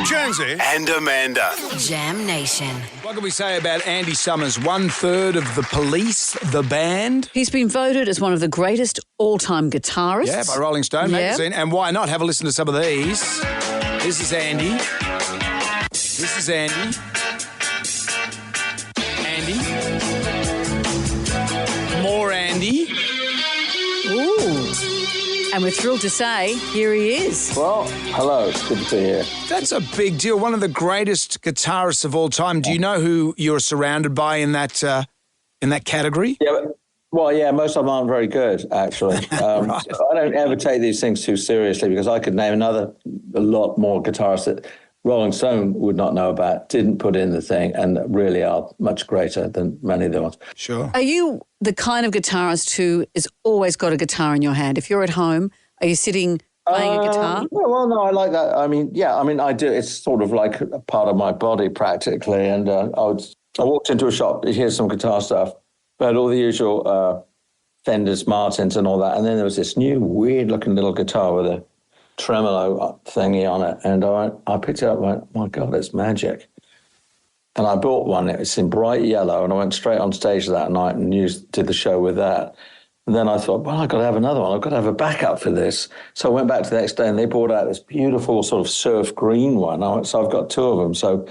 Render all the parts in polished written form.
Jonesy and Amanda. Jam Nation. What can we say about Andy Summers, 1/3 of the Police, the band? He's been voted as one of the greatest all-time guitarists. Yeah, by Rolling Stone magazine. And why not? Have a listen to some of these. This is Andy. This is Andy. Andy. More Andy. Ooh. And we're thrilled to say, here he is. Well, hello. It's good to be here. That's a big deal. One of the greatest guitarists of all time. Do you know who you're surrounded by in that category? Yeah, most of them aren't very good, actually. Right. I don't ever take these things too seriously because I could name a lot more guitarists that Rolling Stone would not know about, didn't put in the thing, and really are much greater than many of the ones. Sure. Are you the kind of guitarist who has always got a guitar in your hand? If you're at home, are you sitting playing a guitar? No, I like that. I do. It's sort of like a part of my body practically. And I walked into a shop, here's some guitar stuff, but all the usual Fenders, Martins and all that. And then there was this new weird looking little guitar with a tremolo thingy on it, and I picked it up and went, my God, it's magic. And I bought one. It's in bright yellow, and I went straight on stage that night and did the show with that. And then I thought, well, I've got to have another one. I've got to have a backup for this. So I went back to the next day, and they brought out this beautiful sort of surf green one. So I've got two of them. So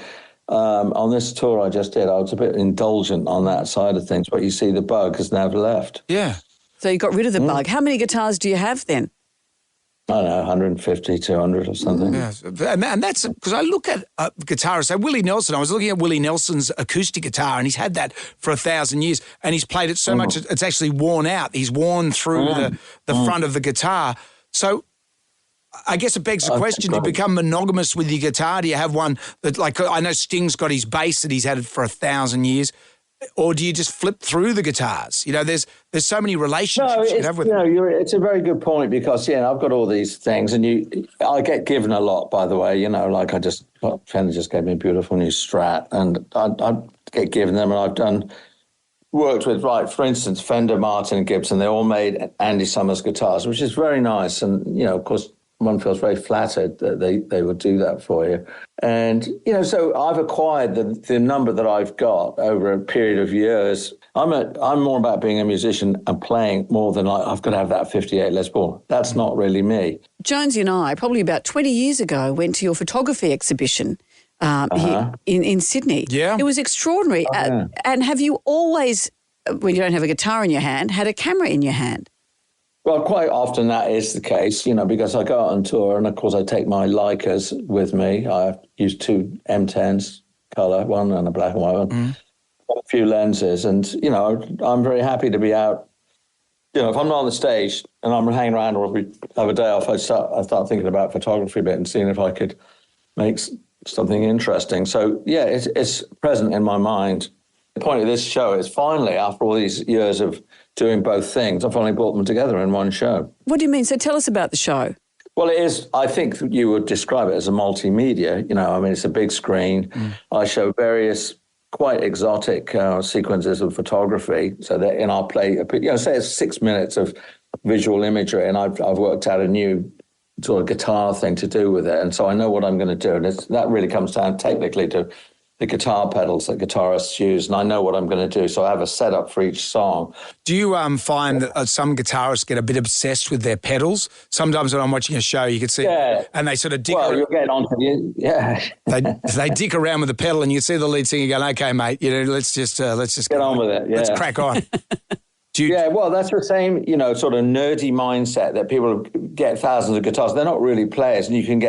on this tour I just did, I was a bit indulgent on that side of things, but you see the bug has never left. Yeah. So you got rid of the bug. How many guitars do you have then? I don't know, 150, 200 or something. Yeah, and that's because I look at guitarists. So Willie Nelson, I was looking at Willie Nelson's acoustic guitar, and he's had that for 1,000 years, and he's played it so much it's actually worn out. He's worn through the front of the guitar. So I guess it begs the question: do you become monogamous with your guitar? Do you have one that, like, I know Sting's got his bass that he's had it for 1,000 years. Or do you just flip through the guitars? You know, there's so many relationships you can have with them. It's a very good point because, I've got all these things and I get given a lot, by the way, like Fender just gave me a beautiful new Strat and I get given them, and I've worked with, for instance, Fender, Martin and Gibson. They all made Andy Summers guitars, which is very nice. And, of course, one feels very flattered that they would do that for you. And, so I've acquired the number that I've got over a period of years. I'm more about being a musician and playing more than I've got to have that 58 Les Paul. That's not really me. Jonesy and I, probably about 20 years ago, went to your photography exhibition here in Sydney. Yeah. It was extraordinary. And have you always, when you don't have a guitar in your hand, had a camera in your hand? Well, quite often that is the case, because I go out on tour and, of course, I take my Leicas with me. I use two M10s, colour, one and a black and white one, a few lenses. And, I'm very happy to be out. If I'm not on the stage and I'm hanging around or if we have a day off, I start thinking about photography a bit and seeing if I could make something interesting. So, yeah, it's present in my mind. The point of this show is finally, after all these years of doing both things, I finally brought them together in one show. What do you mean? So tell us about the show. Well, it is, I think you would describe it as a multimedia. It's a big screen. I show various quite exotic sequences of photography. So that I'll play, say it's 6 minutes of visual imagery, and I've worked out a new sort of guitar thing to do with it. And so I know what I'm going to do. And that really comes down technically to the guitar pedals that guitarists use, and I know what I'm going to do, so I have a setup for each song. Do you find that some guitarists get a bit obsessed with their pedals? Sometimes when I'm watching a show, you can see, and they sort of dig. Well, you'll get onto they dig around with the pedal, and you see the lead singer going, "Okay, mate, let's just get on with it. Yeah. Let's crack on." Well, that's the same, sort of nerdy mindset that people get thousands of guitars. They're not really players, and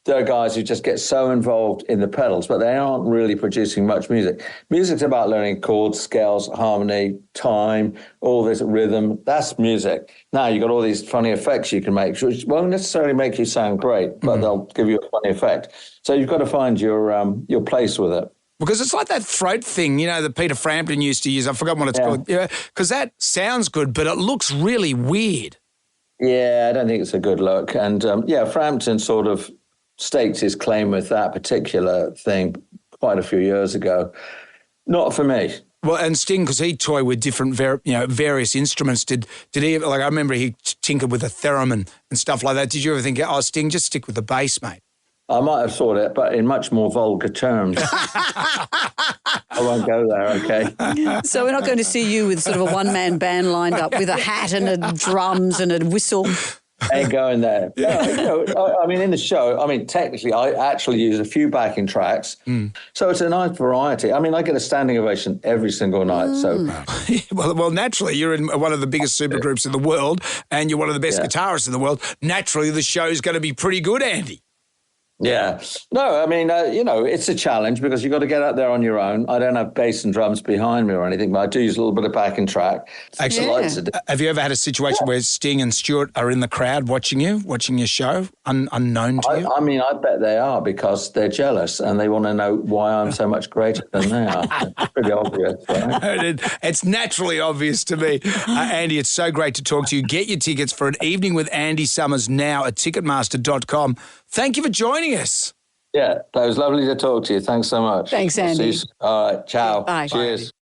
there are guys who just get so involved in the pedals, but they aren't really producing much music. Music's about learning chords, scales, harmony, time, all this rhythm. That's music. Now you've got all these funny effects you can make, which won't necessarily make you sound great, but they'll give you a funny effect. So you've got to find your place with it. Because it's like that throat thing, that Peter Frampton used to use. I've forgotten what it's called. Because that sounds good, but it looks really weird. Yeah, I don't think it's a good look. And, Frampton sort of staked his claim with that particular thing quite a few years ago. Not for me. Well, and Sting, because he toyed with different, various instruments. Did he? I remember he tinkered with a theremin and stuff like that. Did you ever think, Sting, just stick with the bass, mate? I might have thought it, but in much more vulgar terms. I won't go there, okay? So we're not going to see you with sort of a one-man band lined up with a hat and a drums and a whistle. Ain't going there. No, I mean, in the show, technically, I actually use a few backing tracks. So it's a nice variety. I mean, I get a standing ovation every single night. So, well, naturally, you're in one of the biggest supergroups in the world and you're one of the best guitarists in the world. Naturally, the show's going to be pretty good, Andy. Yeah. No, I mean, it's a challenge because you've got to get out there on your own. I don't have bass and drums behind me or anything, but I do use a little bit of backing track. Actually, have you ever had a situation where Sting and Stuart are in the crowd watching your show, unknown to you? I mean, I bet they are because they're jealous and they want to know why I'm so much greater than they are. It's pretty obvious, right? It's naturally obvious to me. Andy, it's so great to talk to you. Get your tickets for An Evening with Andy Summers now at Ticketmaster.com. Thank you for joining us. Yeah, that was lovely to talk to you. Thanks so much. Thanks, Andy. All right, ciao. Bye. Cheers.